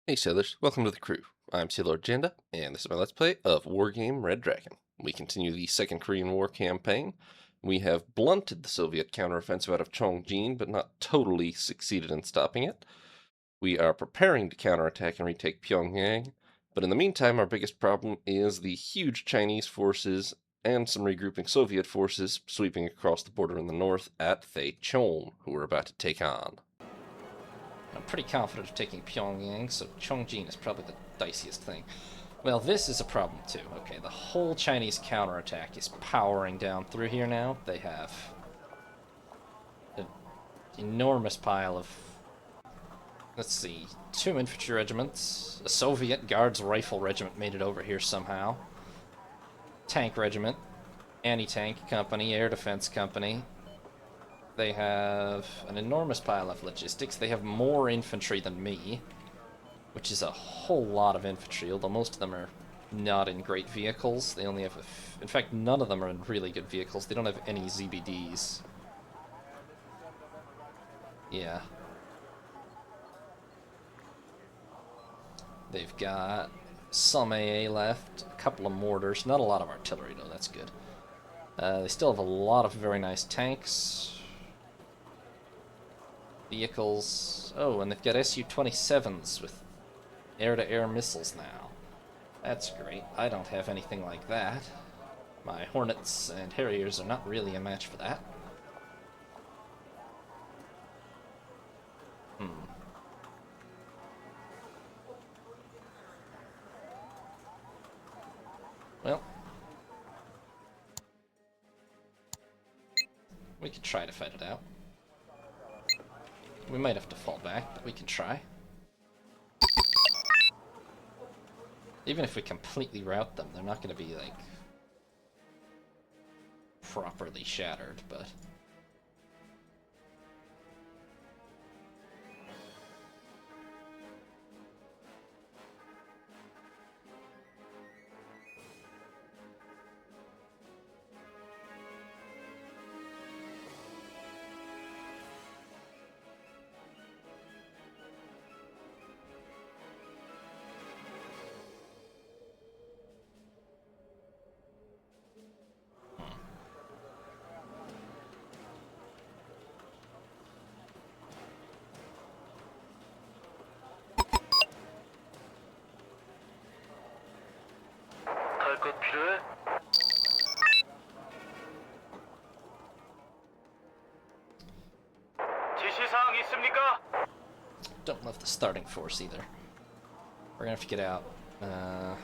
Hey sailors, welcome to the crew. I'm Sailor Janda, and this is my Let's Play of Wargame Red Dragon. We continue the Second Korean War campaign. We have blunted the Soviet counteroffensive out of Chongjin, but not totally succeeded in stopping it. We are preparing to counterattack and retake Pyongyang, but in the meantime our biggest problem is the huge Chinese forces and some regrouping Soviet forces sweeping across the border in the north at Thaichon, who we're about to take on. I'm pretty confident of taking Pyongyang, so Chongjin is probably the diciest thing. Well, this is a problem too. Okay, the whole Chinese counterattack is powering down through here now. They have an enormous pile of, let's see, 2 infantry regiments, a Soviet Guards rifle regiment made it over here somehow, tank regiment, anti-tank company, air defense company. They have an enormous pile of logistics. They have more infantry than me, which is a whole lot of infantry, although most of them are not in great vehicles. They only have, in fact, none of them are in really good vehicles. They don't have any ZBDs. Yeah. They've got some AA left, a couple of mortars, not a lot of artillery though, that's good. They still have a lot of very nice tanks. Vehicles. Oh, and they've got Su-27s with air-to-air missiles now. That's great. I don't have anything like that. My Hornets and Harriers are not really a match for that. Well, we could try to fight it out. We might have to fall back, but we can try. Even if we completely rout them, they're not going to be, like, properly shattered, but... 것 필요해? 지시사항 있습니까? Don't love the starting force either. We're gonna have to get out. I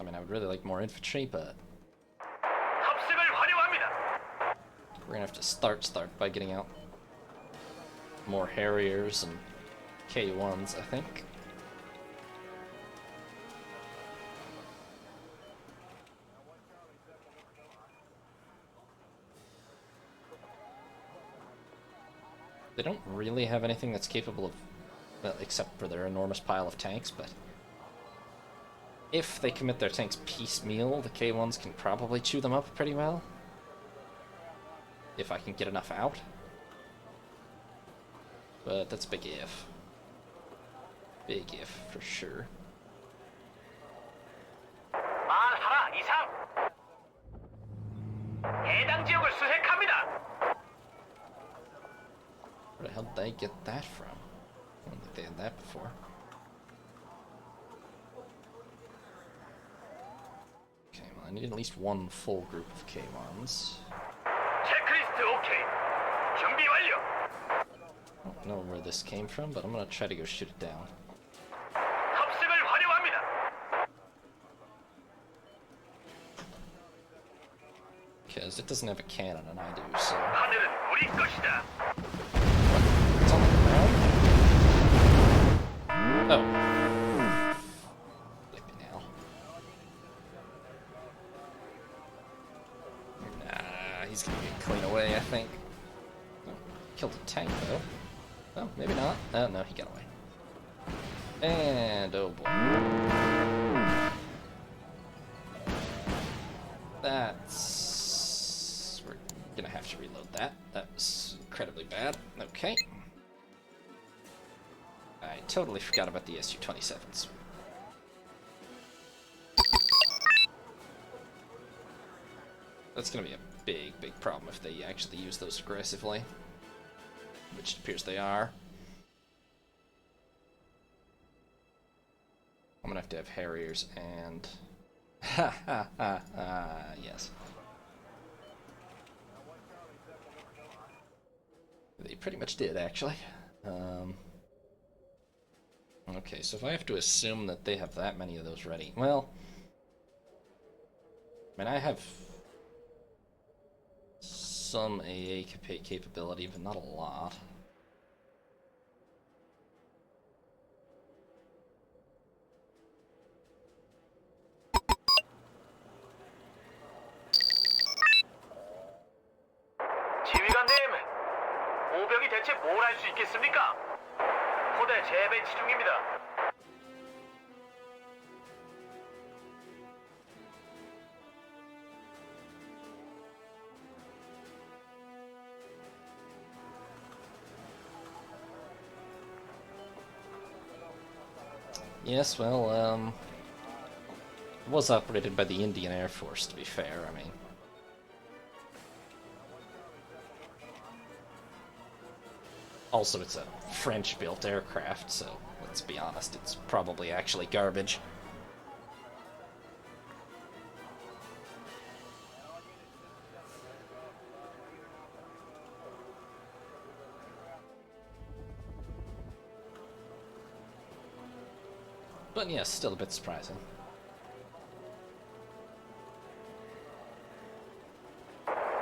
mean, I would really like more infantry, but 합승을 환영합니다. we're gonna have to start by getting out more Harriers and K1s, I think. They don't really have anything that's capable of, well, except for their enormous pile of tanks, but if they commit their tanks piecemeal, the K1s can probably chew them up pretty well. If I can get enough out. But that's a big if. Big if, for sure. 말하라 이상. 해당 지역을 수색합니다. Where the hell did they get that from? I don't think they had that before. Okay, well, I need at least one full group of K1s. 체크리스트 오케이. 준비 완료. I don't know where this came from, but I'm gonna try to go shoot it down. 합승을 환영합니다. Because it doesn't have a cannon and I do, so... 하늘은 우리 것이다. It's on the ground? Oh. Flippin' hell. Nah, he's gonna get clean away, I think. Oh, killed a tank, though. Oh, maybe not. Oh, no, he got away. And, oh boy. That's... We're gonna have to reload that. That was incredibly bad. Okay. I totally forgot about the Su-27s. That's gonna be a big, big problem if they actually use those aggressively. Which it appears they are. I'm gonna have to have Harriers and... yes. They pretty much did, actually. Okay, so if I have to assume that they have that many of those ready, well... I mean, I have some AA capability, but not a lot. 지휘관님, 모병이 대체 뭘 할 수 있겠습니까? 포대 재배치 중입니다. Yes, well, it was operated by the Indian Air Force, to be fair, I mean. Also, it's a French-built aircraft, so let's be honest, it's probably actually garbage. But yes, still a bit surprising.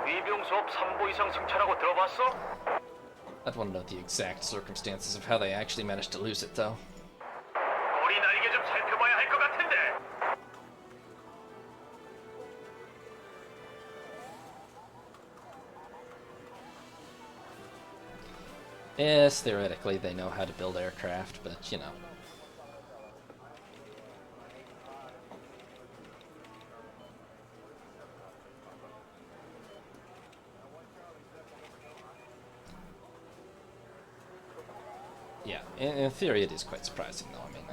위병 수업 3보 이상 승천하고 들어봤어? I'd want to know the exact circumstances of how they actually managed to lose it, though. 꼬리 날개 좀 살펴봐야 할 것 같은데. Yes, theoretically they know how to build aircraft, but, you know. Yeah, in theory it is quite surprising, though. I mean,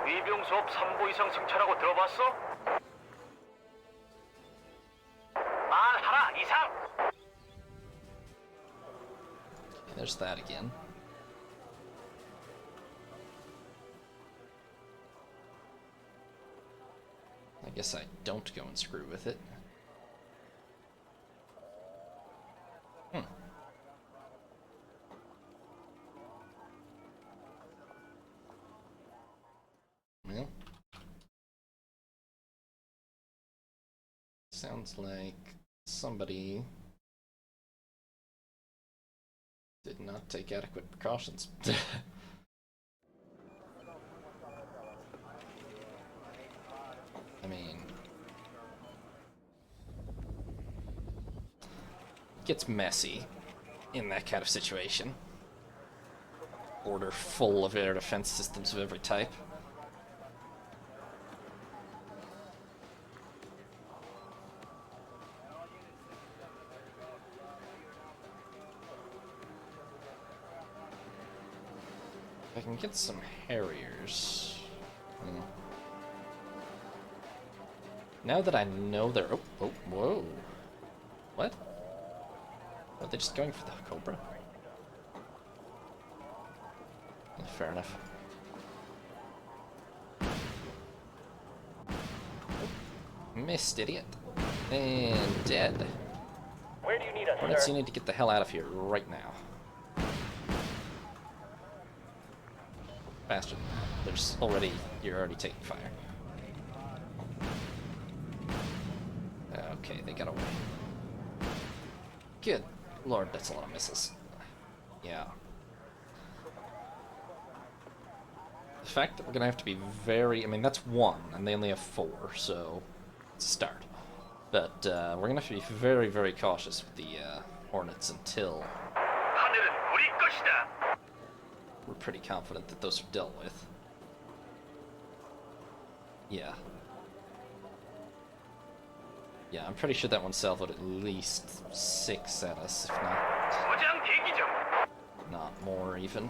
위병 수업 3보 이상 승천하고 들어봤어? 말하라 이상. there's that again. I guess I don't go and screw with it. Well, sounds like somebody did not take adequate precautions. I mean, it gets messy in that kind of situation. Border full of air defense systems of every type. I can get some Harriers. Now that I know they're... Oh, whoa. What? Are they just going for the Cobra? Fair enough. Missed, idiot. And dead. Where do you need us, Hornets, you need to get the hell out of here right now. Bastard. You're already taking fire. Okay, they got away. Good lord, that's a lot of missiles. Yeah. The fact that we're gonna have to be very... I mean, that's one, and they only have 4, so it's a start. But we're gonna have to be very, very cautious with the Hornets until 하늘은 우리 것이다. we're pretty confident that those are dealt with. Yeah. Yeah, I'm pretty sure that one salvoed at least 6 at us, if 도장 대기 중. not more even.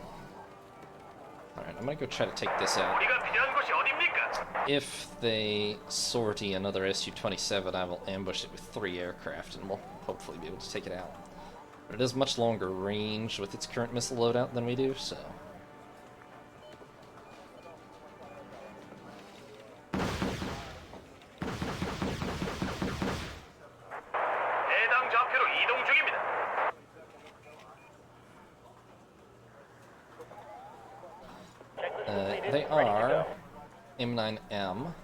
Alright, I'm gonna go try to take this out. 우리가 필요한 곳이 어딥니까? If they sortie another Su-27, I will ambush it with 3 aircraft, and we'll hopefully be able to take it out. But it has much longer range with its current missile loadout than we do, so... 해당 좌표로 이동 중입니다. They are M9M,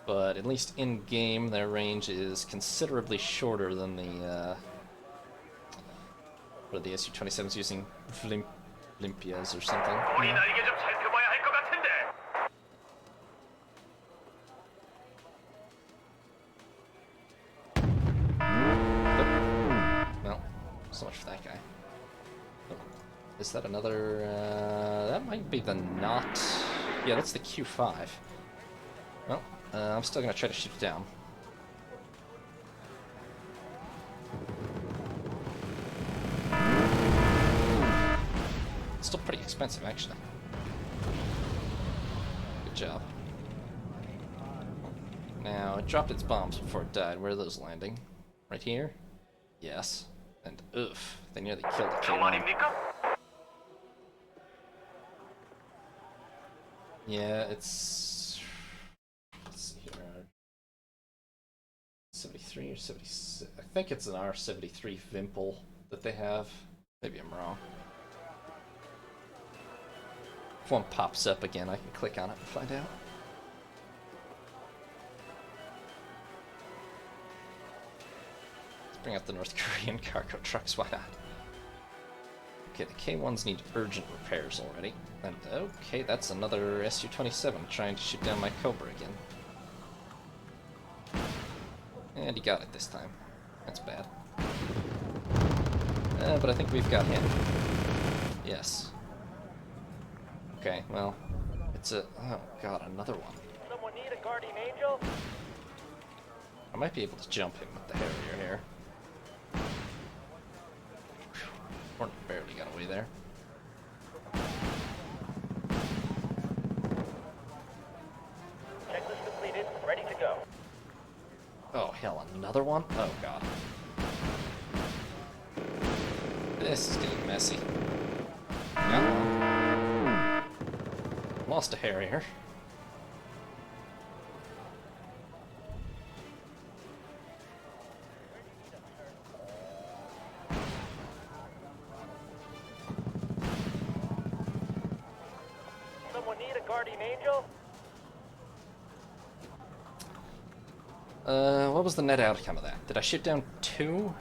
but at least in-game their range is considerably shorter than the what are the Su-27s using? Olympias or something. 우리 날개 좀 살펴봐야 할 것 같은데. Well, so much for that guy. Oh, is that another? That might be the not. Yeah, that's the Q5. Well, I'm still gonna try to shoot it down. It's still pretty expensive, actually. Good job. Now, it dropped its bombs before it died. Where are those landing? Right here? Yes. And oof, they nearly killed the K1. 정말입니까? Yeah, it's... Let's see here. 73 or 76? I think it's an R-73 Vimpel that they have. Maybe I'm wrong. If one pops up again, I can click on it and find out. Let's bring out the North Korean cargo trucks, why not? Okay, the K1s need urgent repairs already. And okay, that's another Su-27 trying to shoot down my Cobra again. And he got it this time. That's bad. But I think we've got him. Yes. Okay, well, it's a... Oh god, another one. Someone need a guardian angel? I might be able to jump him with the Harrier here. Hornet barely got away there. Checklist completed. Ready to go. Oh hell, another one? Oh god. This is getting messy. Got one. Lost a Harrier. Someone need a guardian angel? What was the net outcome of that? Did I shoot down 2?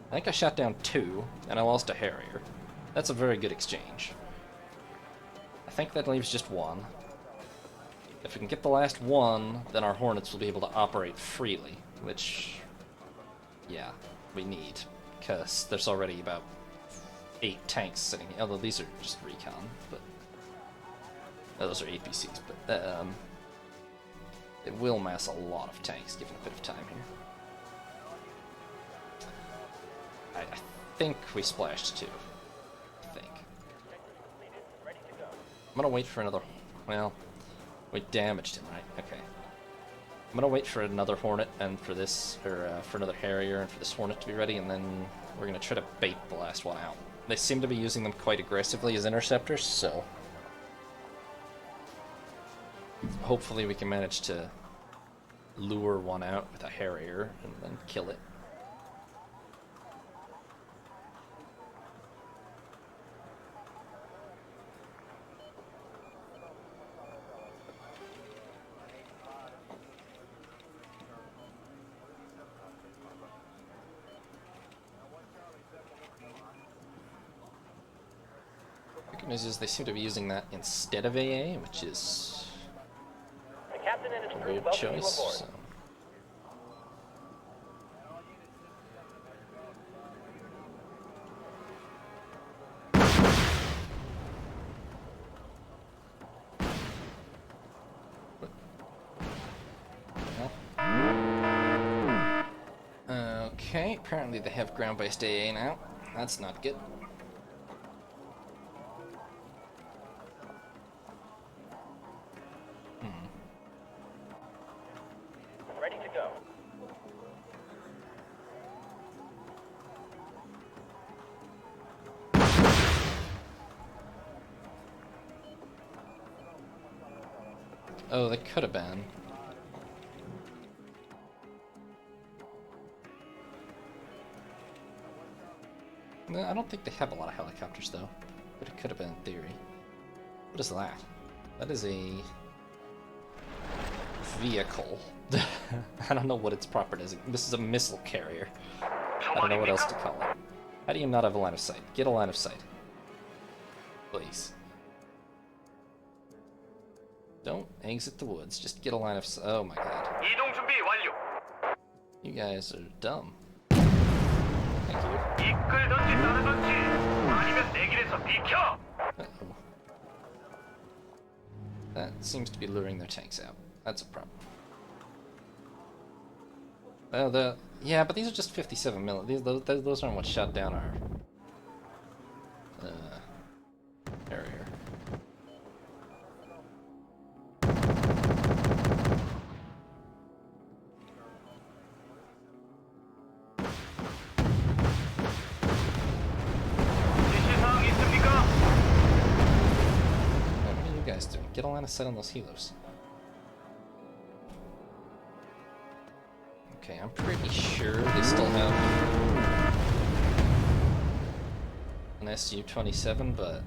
I think I shot down 2, and I lost a Harrier. That's a very good exchange. I think that leaves just 1. If we can get the last 1, then our Hornets will be able to operate freely, which, yeah, we need, because there's already about 8 tanks sitting, although these are just recon, but, those are APCs, but, it will mass a lot of tanks given a bit of time here. I think we splashed 2. I think. I'm gonna wait for another... Well, we damaged him, right? Okay. I'm gonna wait for another Hornet and for this, or for another Harrier and for this Hornet to be ready, and then we're gonna try to bait the last one out. They seem to be using them quite aggressively as interceptors, so... hopefully we can manage to lure one out with a Harrier and then kill it. The good news is they seem to be using that instead of AA, which is The captain and his a crew good welcome you choice. aboard. So. Okay, apparently they have ground-based AA now. That's not good. Oh, they could have been. No, I don't think they have a lot of helicopters, though. But it could have been in theory. What is that? That is a vehicle. I don't know what its proper designation. This is a missile carrier. I don't know what else to call it. How do you not have a line of sight? Get a line of sight. Please. Don't exit the woods. Just get a line of sight. Oh my god. 이동 준비 완료. You guys are dumb. Thank you. 이끌던지 따르던지 아니면 내 길에서 비켜. Uh-oh. That seems to be luring their tanks out. That's a problem. Well, yeah, but these are just 57 mil. Those aren't what shot down our area. 지시사항 있습니까? What are you guys doing? Get a line of sight on those helos. Okay, I'm pretty sure they still have an Su-27, but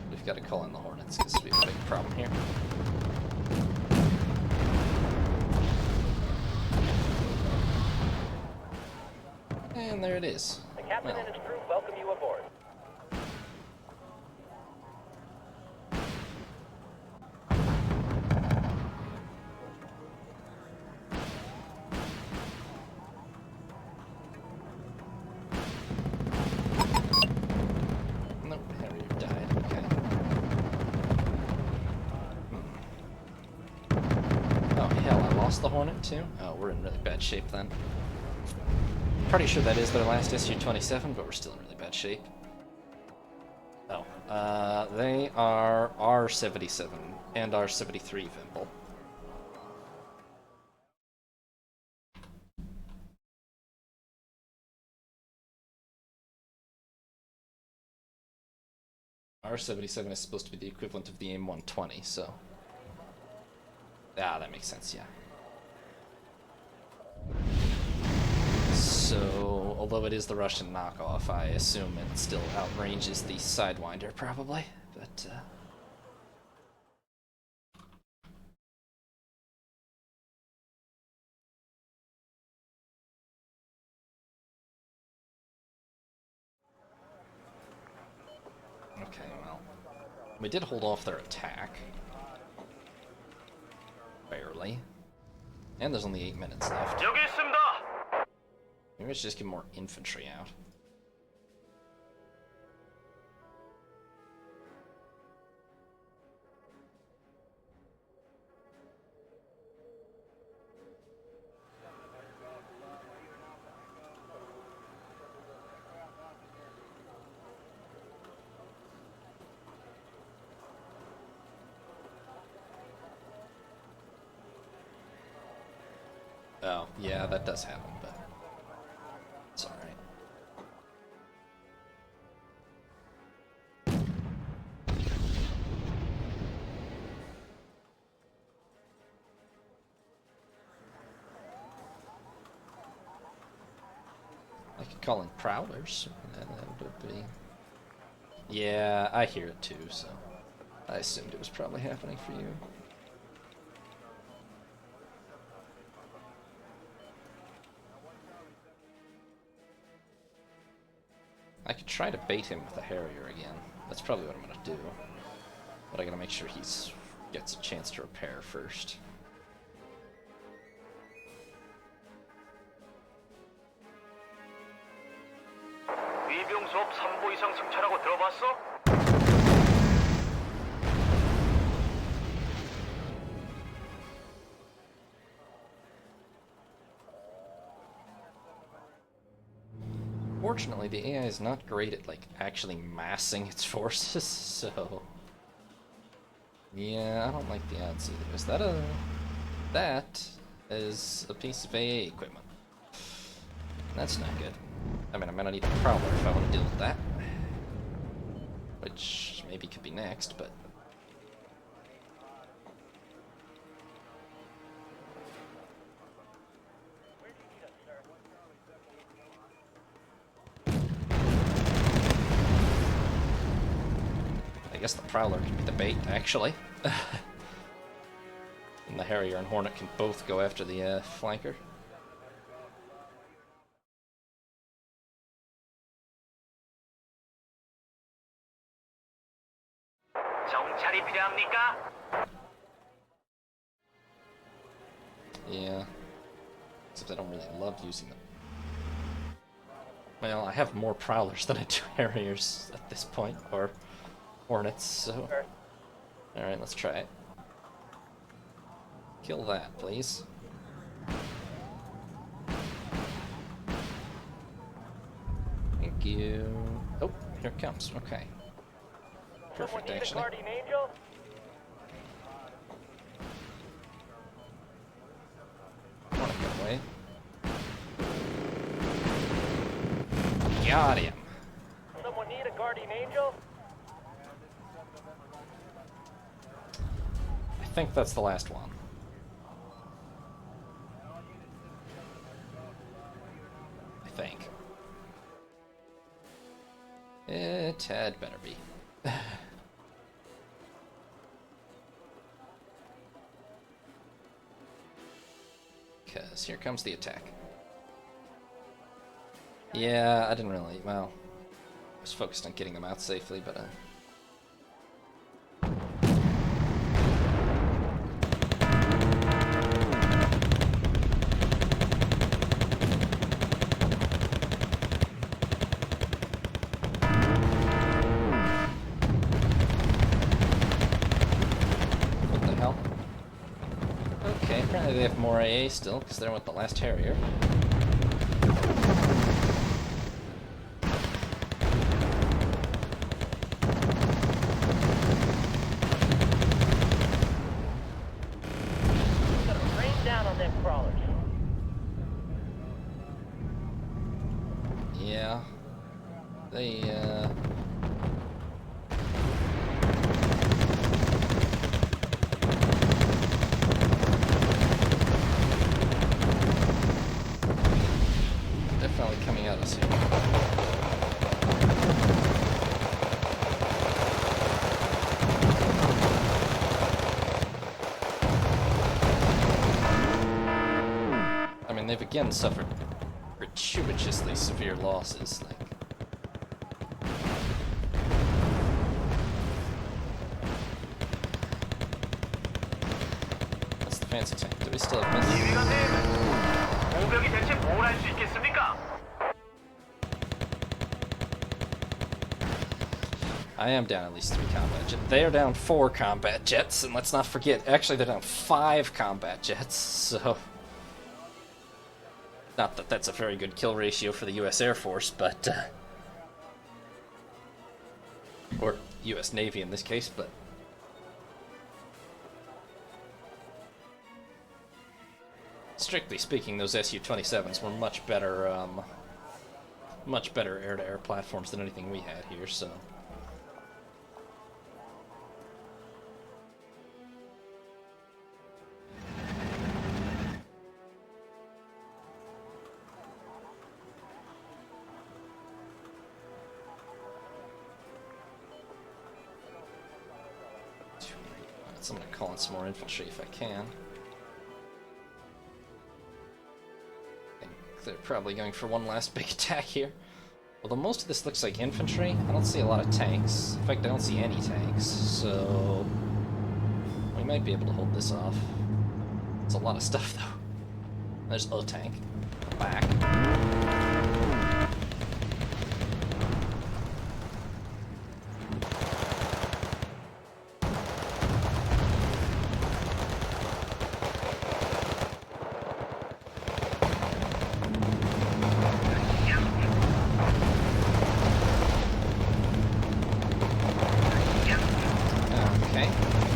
we've got to call in the Hornets because we have a big problem here. And there it is. The captain Well, and his crew welcome you aboard. nope, Harrier died. Okay. Oh hell, I lost the Hornet too? Oh, we're in really bad shape then. Pretty sure that is their last Su-27, but we're still in really bad shape. Oh, they are R-77 and R-73 Vimble. R-77 is supposed to be the equivalent of the AIM-120, so... Ah, that makes sense, yeah. So, although it is the Russian knockoff, I assume it still outranges the Sidewinder, probably, but, Okay, well, we did hold off their attack. Barely. And there's only 8 minutes left. 여기 있습니다. Maybe we should just get more infantry out. Oh, yeah, that does happen, but it's alright. I could call in prowlers. That would be... Yeah, I hear it too, so I assumed it was probably happening for you. I could try to bait him with a Harrier again. That's probably what I'm gonna do. But I gotta make sure he gets a chance to repair first. 위병 수업 3보 이상 승차라고 들어봤어? Fortunately, the AI is not great at, like, actually massing its forces, so... Yeah, I don't like the odds either. Is that a... That is a piece of AA equipment. That's not good. I mean, I'm gonna need a Prowler if I want to deal with that. Which maybe could be next, but guess the Prowler can be the bait, actually. And the Harrier and Hornet can both go after the flanker. 정찰이 필요합니까? Yeah. Except I don't really love using them. Well, I have more Prowlers than I do Harriers at this point, or Hornets, so... Alright, let's try it. Kill that, please. Thank you. Oh, here it comes. Okay. Perfect, actually. Wanna get away? Got him. Someone need a guardian angel? I think that's the last one. I think. It had better be. Because here comes the attack. Yeah, I didn't really, well, I was focused on getting them out safely, but what the hell? Okay, apparently they have more AA still, because they're with the last Harrier. Yeah, they, definitely coming at us here. I mean, they've again suffered gratuitously severe losses. Like, that's the fancy tank. Do we still have missiles? 지휘관님, 오병이 대체 뭘 할 수 있겠습니까? I am down at least 3 combat jets. They are down 4 combat jets, and let's not forget, actually they're down 5 combat jets, so... Not that that's a very good kill ratio for the US Air Force, but... or US Navy in this case, but... Strictly speaking, those Su-27s were much better air-to-air platforms than anything we had here, so... I'm gonna call in some more infantry if I can. I think they're probably going for one last big attack here. Although most of this looks like infantry, I don't see a lot of tanks. In fact, I don't see any tanks, so... we might be able to hold this off. It's a lot of stuff, though. There's a tank. Back.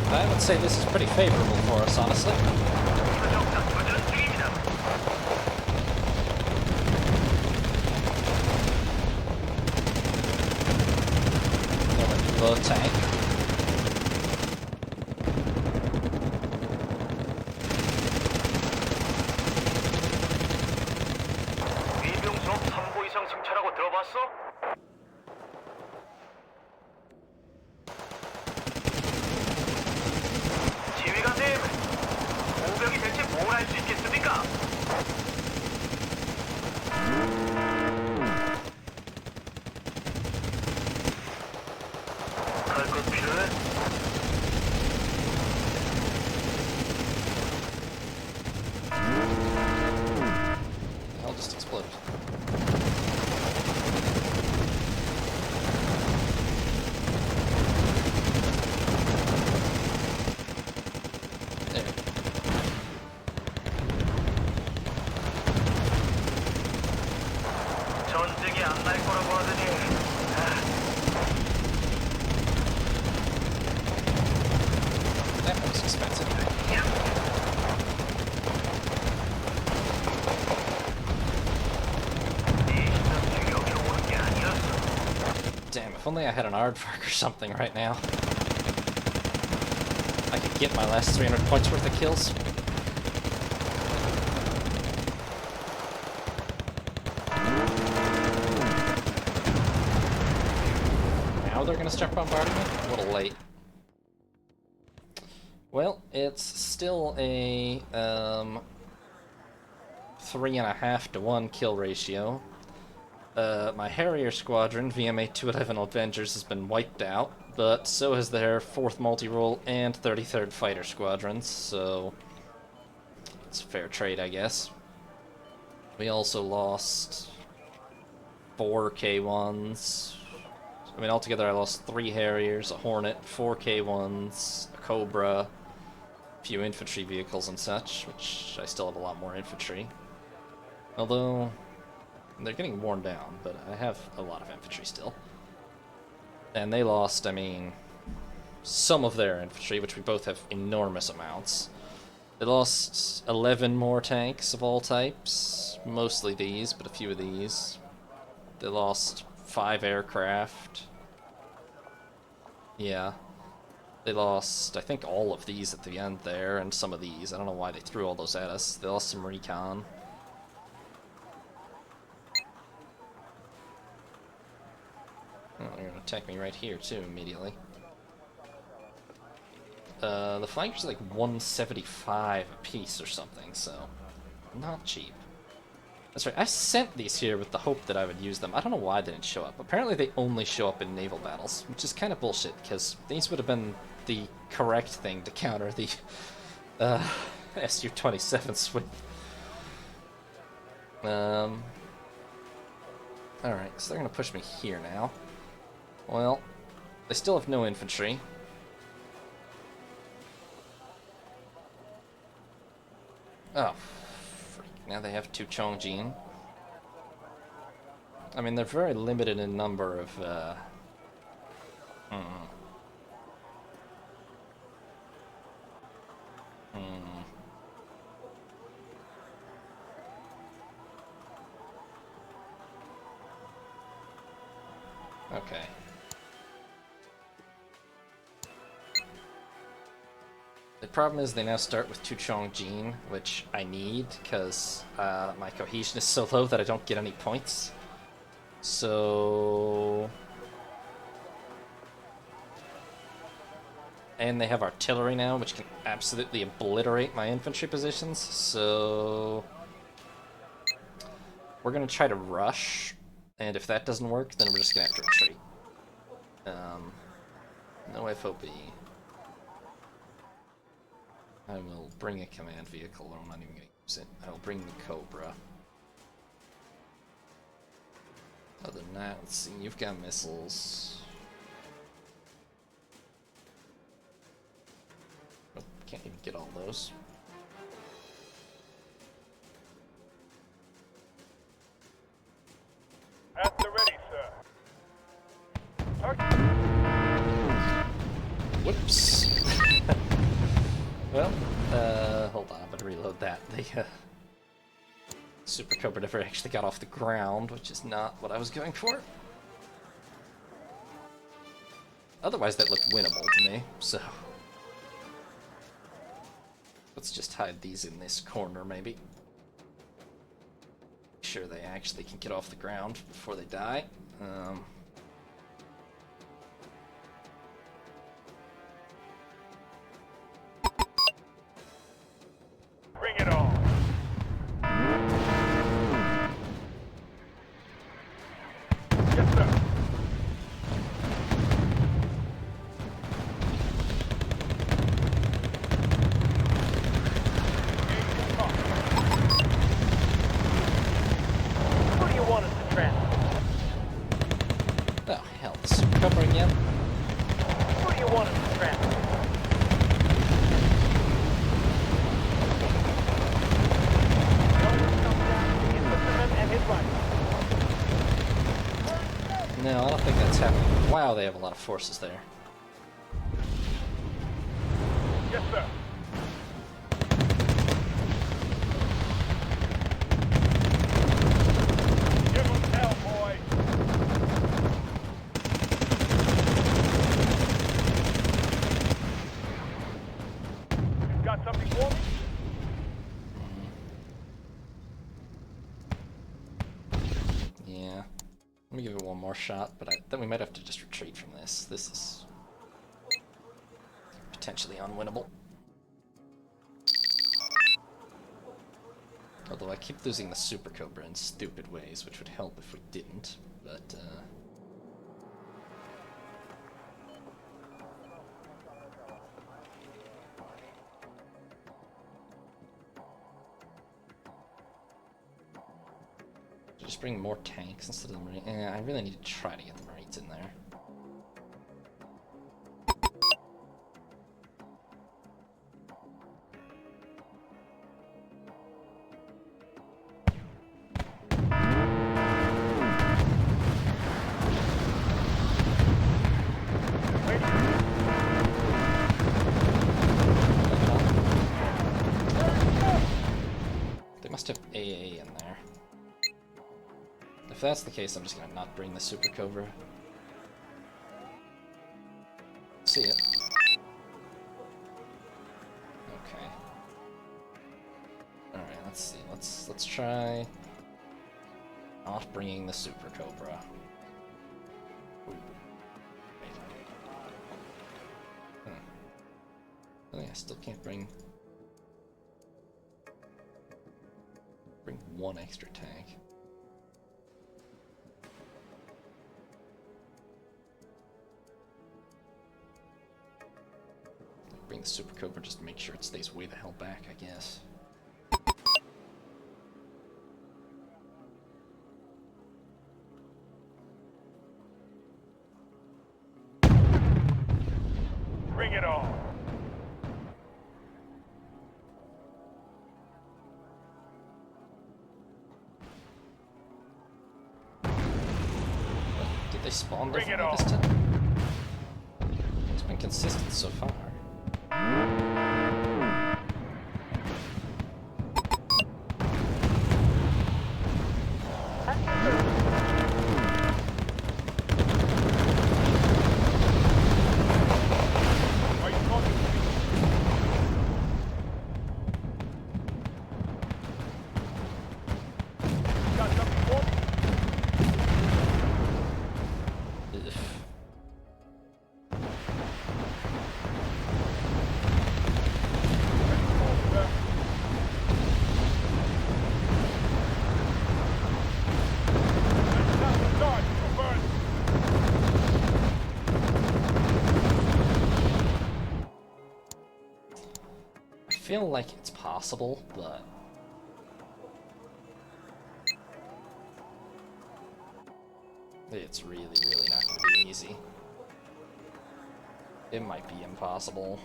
I would say this is pretty favorable for us, honestly. Low tank. 위병수업 3보 이상 승차라고 들어봤어? 오병이 대체 뭘 할 수 있겠습니까? 갈 것 필요해? The hell just exploded? There. 전쟁이 안 날 거라고 하더니 That was expensive. 네 시선이 여기 오는 게 아니었어. Damn, if only I had an aardvark or something right now. I could get my last 300 points worth of kills. Now they're gonna start bombarding me? A little late. Well, it's still a 3.5 to 1 kill ratio. My Harrier squadron, VMA 211 Avengers, has been wiped out, but so has their 4th multi-role and 33rd Fighter Squadrons, so it's fair trade, I guess. We also lost 4 K1s. I mean, altogether I lost 3 Harriers, a Hornet, 4 K1s, a Cobra, a few infantry vehicles and such, which I still have a lot more infantry. Although they're getting worn down, but I have a lot of infantry still. And they lost, I mean, some of their infantry, which we both have enormous amounts. They lost 11 more tanks of all types, mostly these, but a few of these. They lost 5 aircraft. Yeah. They lost, I think, all of these at the end there, and some of these. I don't know why they threw all those at us. They lost some recon. Oh, they're gonna attack me right here, too, immediately. The flankers are like 175 a piece or something, so not cheap. That's right, I sent these here with the hope that I would use them. I don't know why they didn't show up. Apparently they only show up in naval battles, which is kind of bullshit, because these would have been the correct thing to counter the Su-27s with. Alright, so they're gonna push me here now. Well, they still have no infantry. Oh, freak. Now they have 2 Chongjin. I mean, they're very limited in number of, Okay. The problem is they now start with 2 Chongjin, which I need, because my cohesion is so low that I don't get any points. So... And they have artillery now, which can absolutely obliterate my infantry positions, so... We're gonna try to rush, and if that doesn't work, then we're just gonna have to retreat. No FOB. I will bring a command vehicle, or I'm not even gonna use it. I will bring the Cobra. Other than that, let's see, you've got missiles. Oh, can't even get all those. At the ready, sir. Whoops. Well, hold on, I'm gonna reload that. The Super Cobra never actually got off the ground, which is not what I was going for. Otherwise, that looked winnable to me, so... Let's just hide these in this corner, maybe. Make sure they actually can get off the ground before they die. one is trapped. And his right. No, I don't think that's happening. Wow, they have a lot of forces there. Yes, sir. Give him hell, boy. You got something for me? Yeah. Let me give it one more shot, but then we might have to just retreat from this. This is potentially unwinnable. Although I keep losing the Super Cobra in stupid ways, which would help if we didn't, but just bring more tanks instead of the Marines. I really need to try to get the Marines in there. They must have AA in there. If that's the case, I'm just gonna not bring the Super Cobra. See it. Okay. Alright, let's see. Let's try not bringing the Super Cobra. Ooh. Wait. Oh yeah, I still can't bring one extra tank. Bring the Super Cobra just to make sure it stays way the hell back, I guess. Bring it on. Did they spawn Bring it differently this on. time? It's been consistent so far. Are you talking to me? Got something for me? Ugh. I feel like it's possible, but it's really not going to be easy. It might be impossible.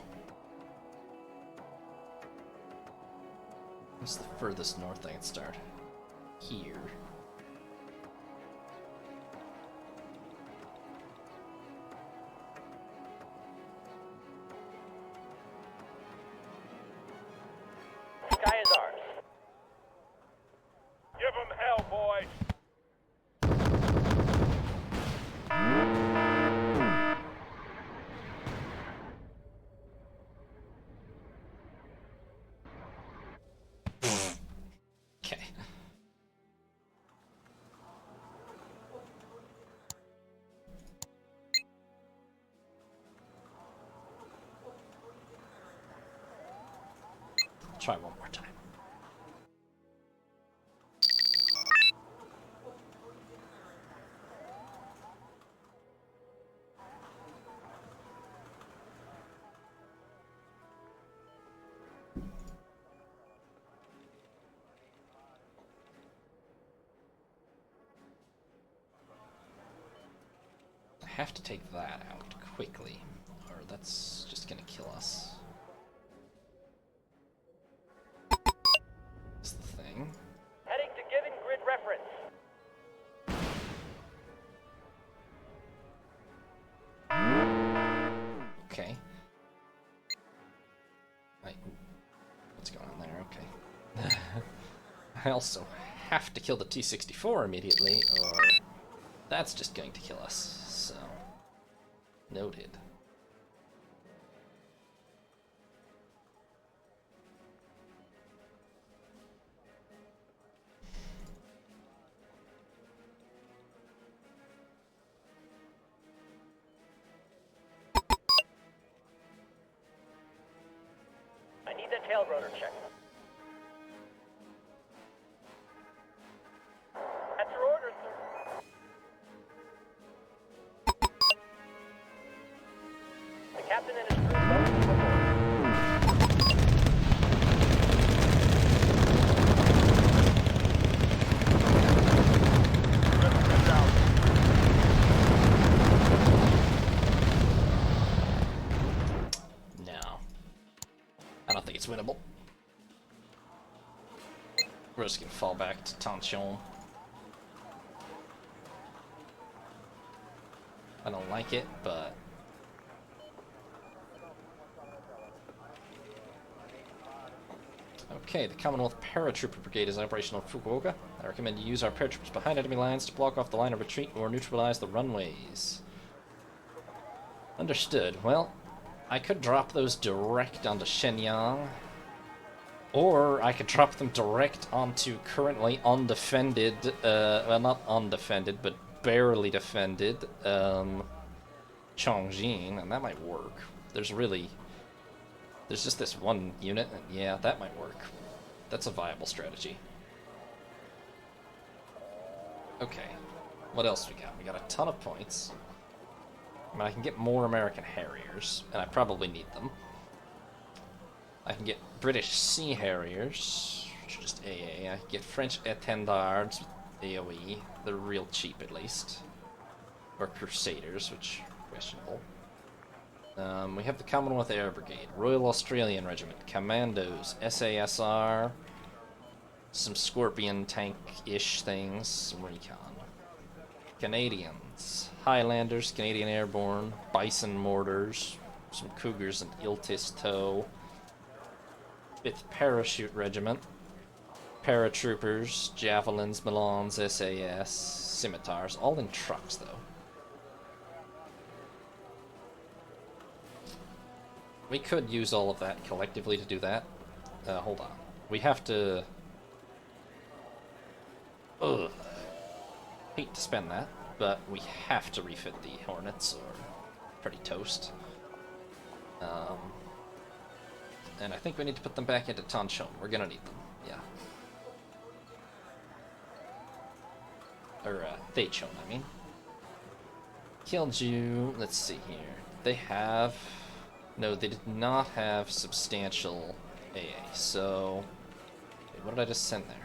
What's the furthest north I can start? Here. Sky is ours. Give him hell, boy. Okay. Try one more time. I have to take that out quickly, or that's I also have to kill the T-64 immediately, or that's just going to kill us, so... Noted. I need that tail rotor check. That's your order, sir. The captain and his crew welcome you aboard. No. I don't think it's winnable. We're just gonna fall back to Tanchon. I don't like it, but... Okay, the Commonwealth Paratrooper Brigade is operational in Fukuoka. I recommend you use our paratroopers behind enemy lines to block off the line of retreat or neutralize the runways. Understood. Well, I could drop those direct onto Shenyang, or I could drop them direct onto currently undefended, well, not undefended, but barely defended, Chongjin, and that might work. There's just this one unit, and yeah, that might work. That's a viable strategy. Okay, what else we got? We got a ton of points. I mean, I can get more American Harriers, and I probably need them. I can get British Sea Harriers, which are just AA. I can get French Étendards with AoE. They're real cheap, at least. Or Crusaders, which questionable. We have the Commonwealth Air Brigade, Royal Australian Regiment, Commandos, SASR, some Scorpion tank-ish things, some recon. Canadians, Highlanders, Canadian Airborne, Bison Mortars, some Cougars and Iltis Tow, 5th Parachute Regiment, Paratroopers, Javelins, Milans, SAS, Scimitars, all in trucks though. We could use all of that collectively to do that. Hold on. We have to... Ugh. Hate to spend that, but we have to refit the Hornets, or pretty toast. And I think we need to put them back into Tanchon. We're gonna need them, yeah. Or, Daichon, I mean. Kyilju, let's see here. They have... No, they did not have substantial AA, so... Wait, what did I just send there?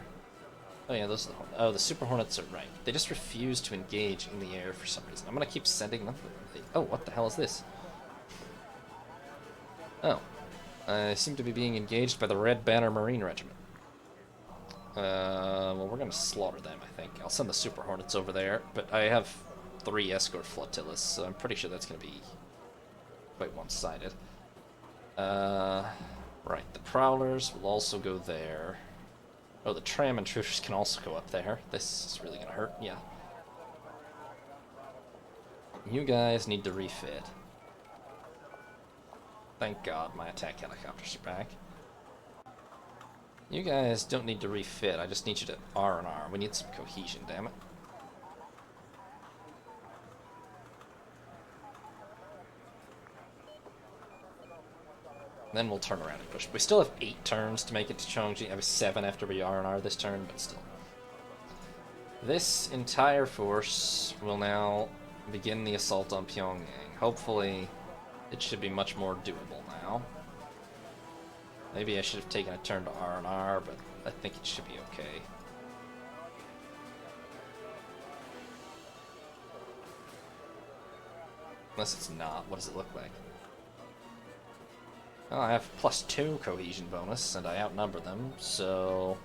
Oh yeah, those are the Hornets. Oh, the Super Hornets are right. They just refuse to engage in the air for some reason. I'm gonna keep sending them. Oh, what the hell is this? Oh. I seem to be being engaged by the Red Banner Marine Regiment. Well, we're gonna slaughter them, I think. I'll send the Super Hornets over there, but I have 3 escort flotillas, so I'm pretty sure that's gonna be quite one-sided. Right, the Prowlers will also go there. Oh, the Tram Intruders can also go up there. This is really gonna hurt, yeah. You guys need to refit. Thank God my attack helicopters are back. You guys don't need to refit, I just need you to R&R. We need some cohesion, damn it. Then we'll turn around and push. We still have 8 turns to make it to Chongjin. I have 7 after we R&R this turn, but still. This entire force will now begin the assault on Pyongyang. Hopefully, it should be much more doable now. Maybe I should have taken a turn to R&R, but I think it should be okay. Unless it's not. What does it look like? Oh, I have +2 cohesion bonus, and I outnumber them, so...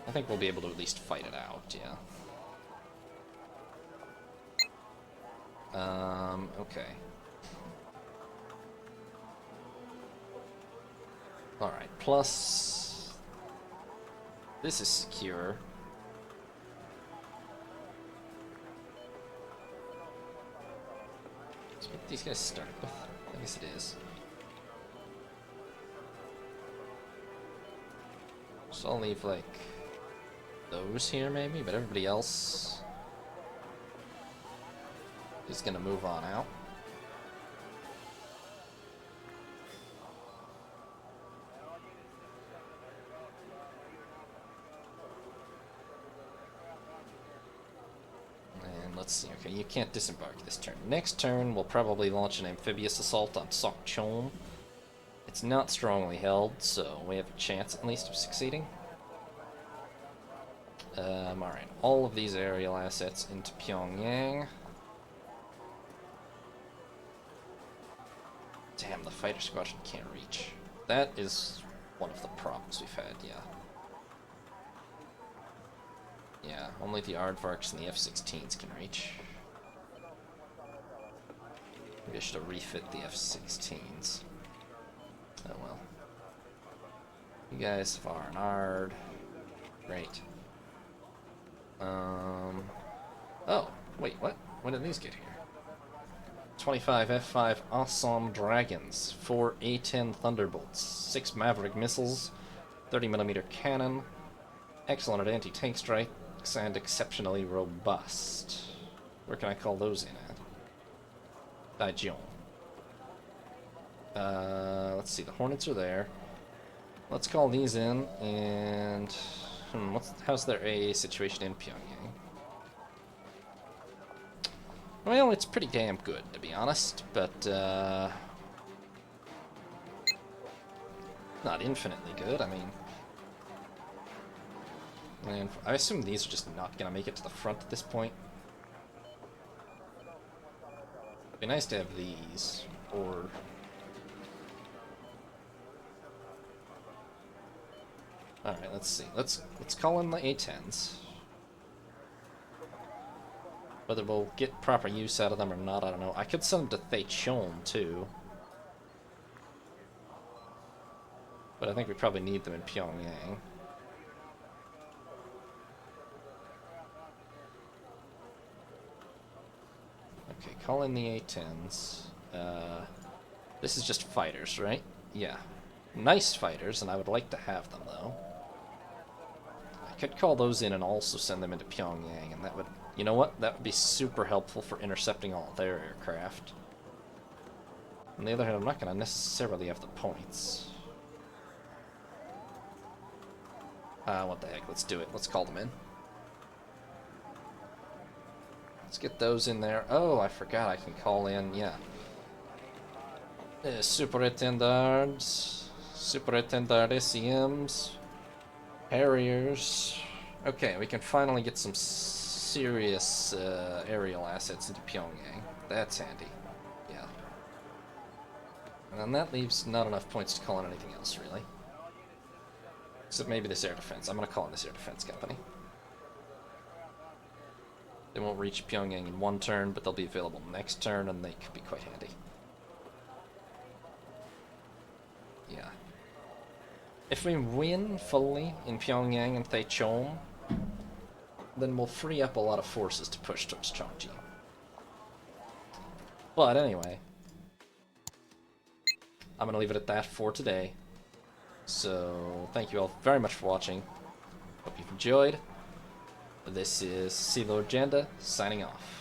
I think we'll be able to at least fight it out, yeah. Okay. Alright, plus... This is secure. That's what these guys started with. I guess it is. So I'll leave, like, those here maybe, but everybody else is gonna move on out. And let's see, okay, you can't disembark this turn. Next turn, we'll probably launch an amphibious assault on Sokchon. It's not strongly held, so we have a chance at least of succeeding. Alright, all of these aerial assets into Pyongyang. Damn, the fighter squadron can't reach. That is one of the problems we've had, yeah. Yeah, only the Aardvarks and the F-16s can reach. Maybe I should have refit the F-16s. Oh well. You guys have R and Ard. Great. Oh, wait, what? When did these get here? 25 F5 Assam Dragons, 4 A-10 Thunderbolts, 6 Maverick missiles, 30mm cannon, excellent at anti-tank strikes, and exceptionally robust. Where can I call those in at? Daejeon. Let's see, the Hornets are there. Let's call these in, and... how's their AA situation in Pyongyang? Well, it's pretty damn good, to be honest, but, not infinitely good, I mean... And I assume these are just not gonna make it to the front at this point. It'd be nice to have these, or... Alright, let's see. Let's call in the A-10s. Whether we'll get proper use out of them or not, I don't know. I could send them to Daejeon, too. But I think we probably need them in Pyongyang. Okay, call in the A-10s. This is just fighters, right? Yeah. Nice fighters, and I would like to have them, though. I could call those in and also send them into Pyongyang, and that would... You know what? That would be super helpful for intercepting all their aircraft. On the other hand, I'm not going to necessarily have the points. What the heck? Let's do it. Let's call them in. Let's get those in there. Oh, I forgot I can call in, yeah. Superétendards, SEMs, Harriers. Okay, we can finally get some serious aerial assets into Pyongyang. That's handy. Yeah. And then that leaves not enough points to call in anything else, really. Except maybe this air defense. I'm going to call in this air defense company. They won't reach Pyongyang in one turn, but they'll be available next turn, and they could be quite handy. Yeah. If we win fully in Pyongyang and Daejeon, then we'll free up a lot of forces to push towards Chongqing. But anyway, I'm going to leave it at that for today. So, thank you all very much for watching. Hope you've enjoyed. This is Sea Lord Janda, signing off.